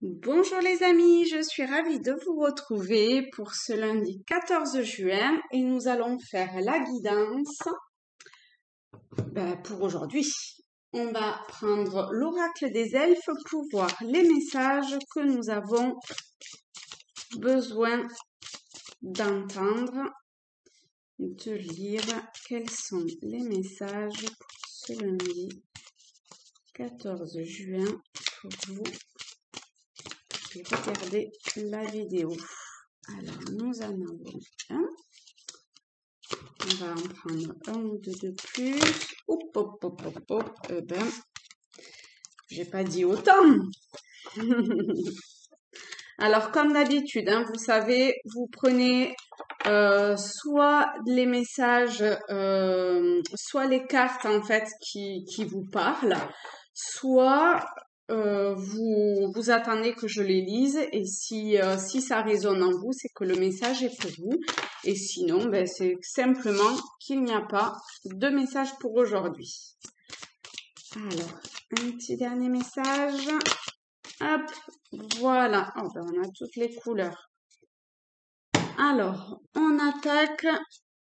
Bonjour les amis, je suis ravie de vous retrouver pour ce lundi 14 juin et nous allons faire la guidance pour aujourd'hui. On va prendre l'oracle des elfes pour voir les messages que nous avons besoin d'entendre, de lire. Quels sont les messages pour ce lundi 14 juin pour vous? Regardez la vidéo. Alors, nous en avons un. On va en prendre un ou deux de plus. Hop, hop, hop, hop, hop. Eh ben, j'ai pas dit autant. Alors, comme d'habitude, vous savez, vous prenez soit les messages, soit les cartes en fait qui vous parlent, soit vous attendez que je les lise et si ça résonne en vous, c'est que le message est pour vous. Et sinon, c'est simplement qu'il n'y a pas de message pour aujourd'hui. Alors, un petit dernier message. Hop, voilà. Oh, on a toutes les couleurs. Alors, on attaque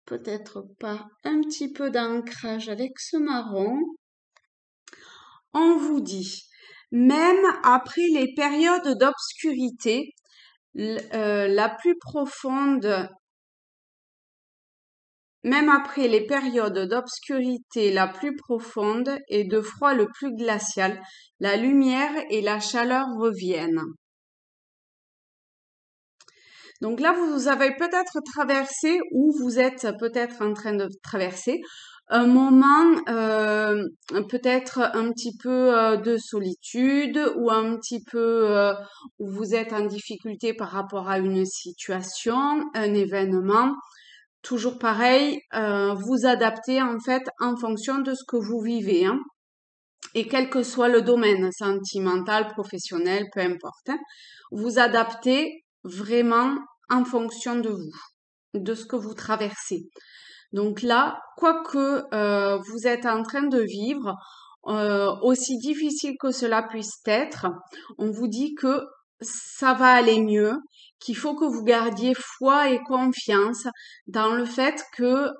peut-être par un petit peu d'ancrage avec ce marron. On vous dit, même après les périodes d'obscurité, la plus profonde, même après les périodes d'obscurité la plus profonde et de froid le plus glacial, la lumière et la chaleur reviennent. Donc là, vous avez peut-être traversé ou vous êtes peut-être en train de traverser un moment peut-être un petit peu de solitude ou un petit peu où vous êtes en difficulté par rapport à une situation, un événement. Toujours pareil, vous adaptez en fait en fonction de ce que vous vivez. Et quel que soit le domaine, sentimental, professionnel, peu importe, vous adaptez vraiment en fonction de vous, de ce que vous traversez. Donc là, quoi que vous êtes en train de vivre, aussi difficile que cela puisse être, on vous dit que ça va aller mieux, qu'il faut que vous gardiez foi et confiance dans le fait que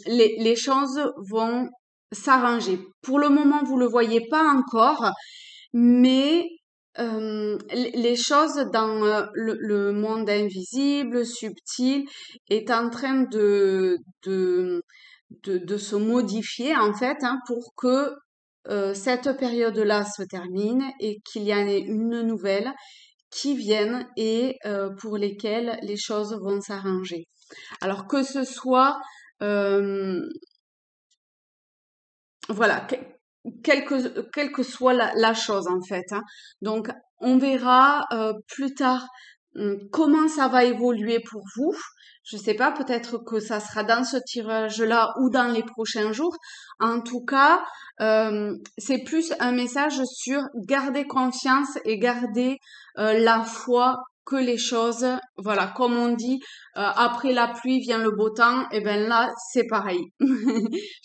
les choses vont s'arranger. Pour le moment, vous le voyez pas encore, mais les choses dans le monde invisible, subtil, est en train de se modifier en fait pour que cette période-là se termine et qu'il y en ait une nouvelle qui vienne et pour lesquelles les choses vont s'arranger. Alors que ce soit voilà, quelle que soit la chose en fait. Donc, on verra plus tard comment ça va évoluer pour vous. Je sais pas, peut-être que ça sera dans ce tirage-là ou dans les prochains jours. En tout cas, c'est plus un message sur garder confiance et garder la foi que les choses, voilà, comme on dit, après la pluie vient le beau temps, et ben là, c'est pareil.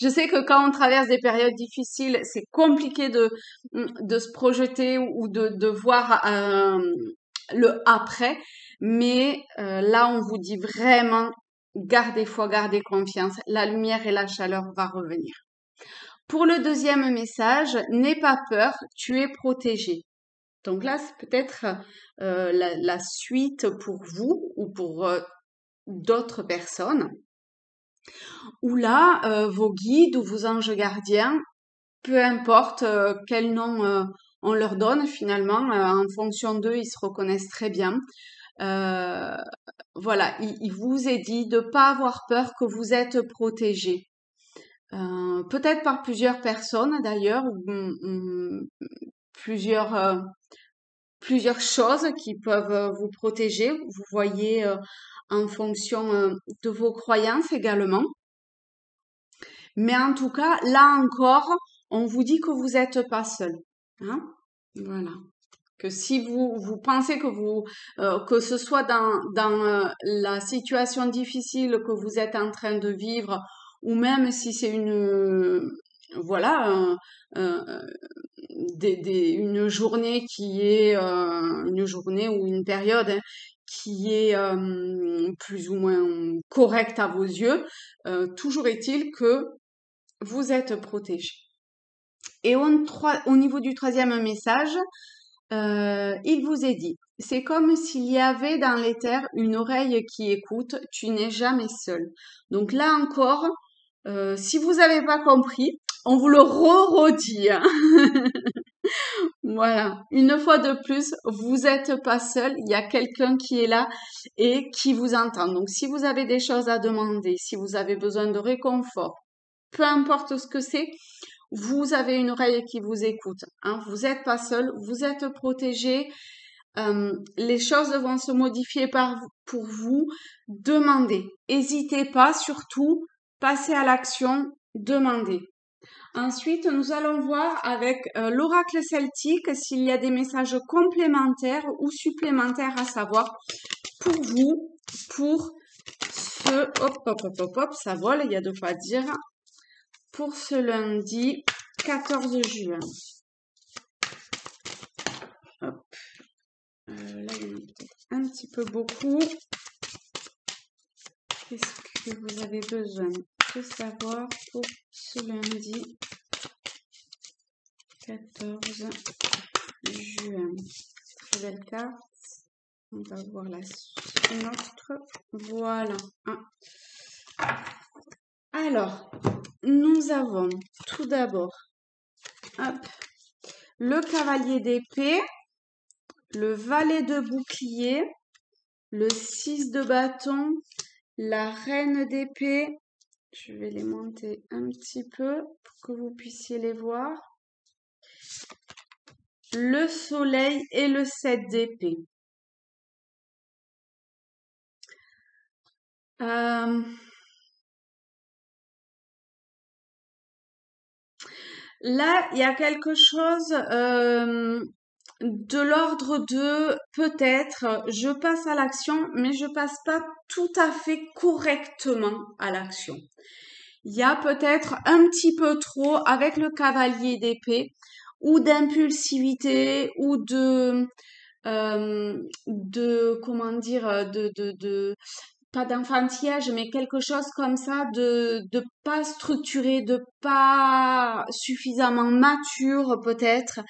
Je sais que quand on traverse des périodes difficiles, c'est compliqué de se projeter ou de voir le après, mais là, on vous dit vraiment, gardez foi, gardez confiance, la lumière et la chaleur va revenir. Pour le deuxième message, n'aie pas peur, tu es protégé. Donc là, c'est peut-être la suite pour vous ou pour d'autres personnes, où là, vos guides ou vos anges gardiens, peu importe quel nom on leur donne finalement, en fonction d'eux, ils se reconnaissent très bien. Voilà, il vous est dit de pas avoir peur, que vous êtes protégé. Peut-être par plusieurs personnes d'ailleurs, ou plusieurs choses qui peuvent vous protéger. Vous voyez en fonction de vos croyances également. Mais en tout cas, là encore, on vous dit que vous n'êtes pas seul. Voilà. Que si vous pensez que ce soit dans la situation difficile que vous êtes en train de vivre, ou même si c'est voilà, une journée qui est une journée ou une période hein, qui est plus ou moins correcte à vos yeux. Toujours est-il que vous êtes protégé. Et au niveau du troisième message, il vous est dit, c'est comme s'il y avait dans l'éther une oreille qui écoute, tu n'es jamais seul. Donc là encore, si vous n'avez pas compris, on vous le redit. Hein. Voilà, une fois de plus, vous n'êtes pas seul, il y a quelqu'un qui est là et qui vous entend. Donc si vous avez des choses à demander, si vous avez besoin de réconfort, peu importe ce que c'est, vous avez une oreille qui vous écoute. Hein. Vous n'êtes pas seul, vous êtes protégé. Les choses vont se modifier pour vous. Demandez. N'hésitez pas, surtout, passez à l'action, demandez. Ensuite, nous allons voir avec l'oracle celtique s'il y a des messages complémentaires ou supplémentaires à savoir pour vous, pour ce... Hop, hop, hop, hop, hop, ça vole, il y a de quoi dire. Pour ce lundi 14 juin. Hop. Là, il y en a peut-être un petit peu beaucoup. Qu'est-ce que vous avez besoin de savoir pour ce lundi 14 juin? Très belle carte. On va voir la nôtre. Voilà. Alors, nous avons tout d'abord le cavalier d'épée, le valet de bouclier, le 6 de bâton, la reine d'épée. Je vais les monter un petit peu pour que vous puissiez les voir. Le soleil et le 7 d'épée. Là, il y a quelque chose de l'ordre de peut-être je passe à l'action, mais je passe pas tout à fait correctement à l'action. Il y a peut-être un petit peu trop avec le cavalier d'épée ou d'impulsivité ou comment dire de pas d'enfantillage, mais quelque chose comme ça de pas structuré, de pas suffisamment mature peut-être,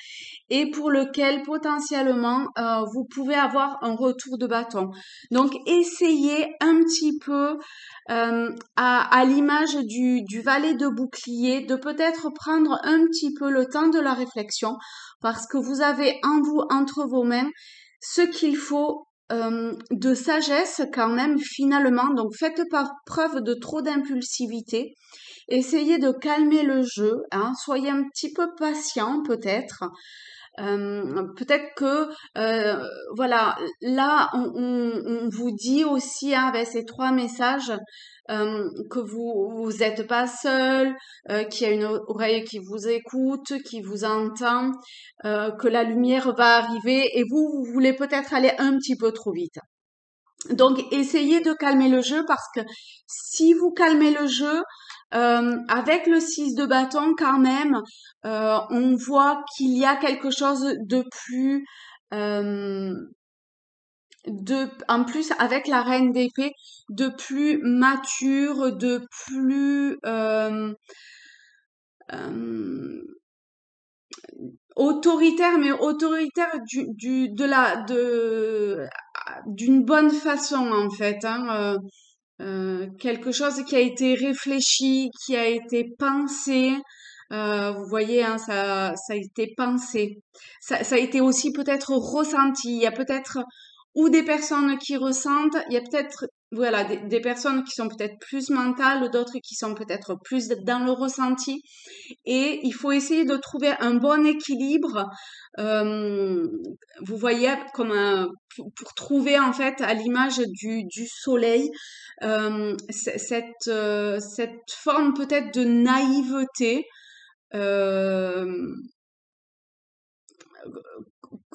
et pour lequel potentiellement vous pouvez avoir un retour de bâton. Donc essayez un petit peu à l'image du valet de bouclier, de peut-être prendre un petit peu le temps de la réflexion, parce que vous avez en vous, entre vos mains, ce qu'il faut de sagesse quand même finalement. Donc faites pas preuve de trop d'impulsivité. Essayez de calmer le jeu. Hein, soyez un petit peu patient peut-être. Peut-être que voilà, là on vous dit aussi hein, avec ces 3 messages que vous êtes pas seul, qu'il y a une oreille qui vous écoute, qui vous entend, que la lumière va arriver et vous voulez peut-être aller un petit peu trop vite. Donc essayez de calmer le jeu parce que si vous calmez le jeu, avec le 6 de bâton quand même, on voit qu'il y a quelque chose de plus en plus avec la reine d'épée, de plus mature, de plus autoritaire, mais autoritaire d'une bonne façon en fait. Hein, quelque chose qui a été réfléchi, qui a été pensé. Vous voyez, hein, ça a été pensé. Ça a été aussi peut-être ressenti. Il y a peut-être ou des personnes qui ressentent, il y a peut-être voilà des personnes qui sont peut-être plus mentales, d'autres qui sont peut-être plus dans le ressenti. Et il faut essayer de trouver un bon équilibre. Vous voyez, pour trouver en fait à l'image du soleil cette forme peut-être de naïveté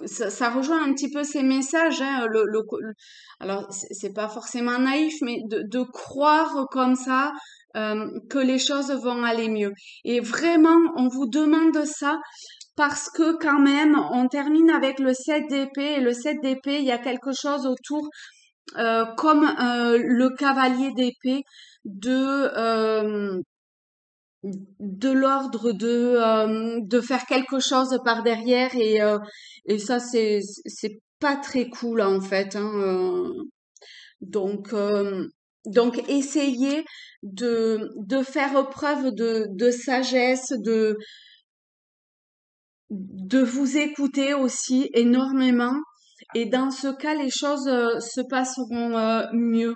ça rejoint un petit peu ces messages, hein, alors c'est pas forcément naïf, mais de croire comme ça que les choses vont aller mieux. Et vraiment, on vous demande ça parce que quand même, on termine avec le 7 d'épée, et le 7 d'épée, il y a quelque chose autour, comme le cavalier d'épée, de de l'ordre de faire quelque chose par derrière, et ça c'est pas très cool en fait, hein, donc euh, donc essayez de faire preuve de sagesse, de vous écouter aussi énormément, et dans ce cas les choses se passeront mieux.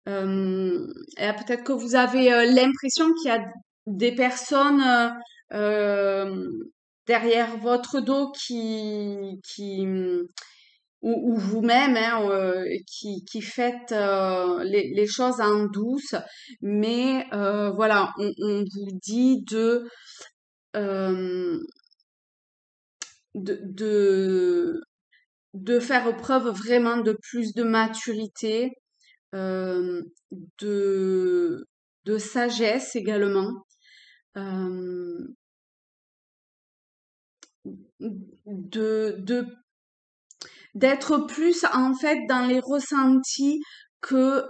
Et peut-être que vous avez l'impression qu'il y a des personnes euh, derrière votre dos ou vous-même, hein, qui faites les choses en douce, mais voilà, on vous dit euh, de, de, de faire preuve vraiment de plus de maturité, euh, de, de sagesse également, euh, de d'être plus en fait dans les ressentis que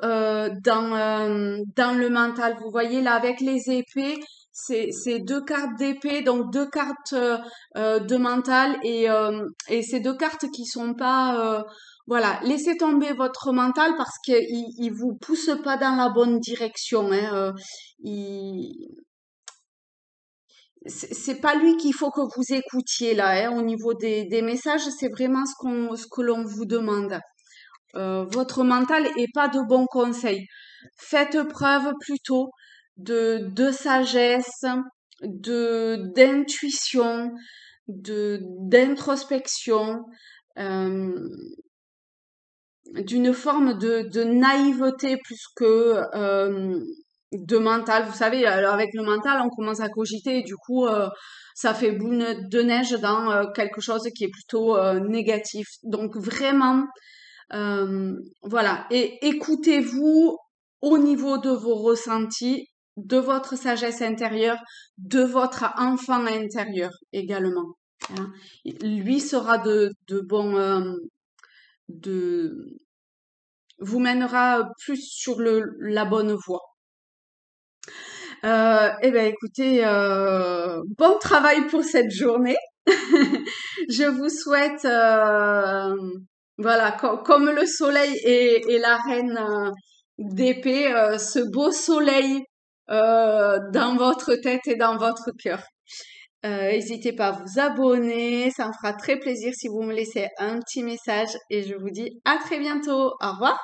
dans le mental. Vous voyez là avec les épées, c'est deux cartes d'épée, donc deux cartes de mental, et ces deux cartes qui sont pas voilà, laissez tomber votre mental parce qu'il vous pousse pas dans la bonne direction, hein, il c'est pas lui qu'il faut que vous écoutiez là, hein, au niveau des messages, c'est vraiment ce que l'on vous demande. Votre mental est pas de bons conseils. Faites preuve plutôt de sagesse, d'intuition, d'introspection, euh, d'une forme de naïveté plus que de mental. Vous savez, alors avec le mental, on commence à cogiter et du coup, ça fait boule de neige dans quelque chose qui est plutôt négatif. Donc vraiment, voilà. Et écoutez-vous au niveau de vos ressentis, de votre sagesse intérieure, de votre enfant intérieur également, hein. Lui sera de bon, de, vous mènera plus sur la bonne voie. Eh ben, écoutez, bon travail pour cette journée. Je vous souhaite, voilà, comme le soleil et la reine d'épée, ce beau soleil dans votre tête et dans votre cœur. N'hésitez pas à vous abonner, ça me fera très plaisir si vous me laissez un petit message, et je vous dis à très bientôt. Au revoir.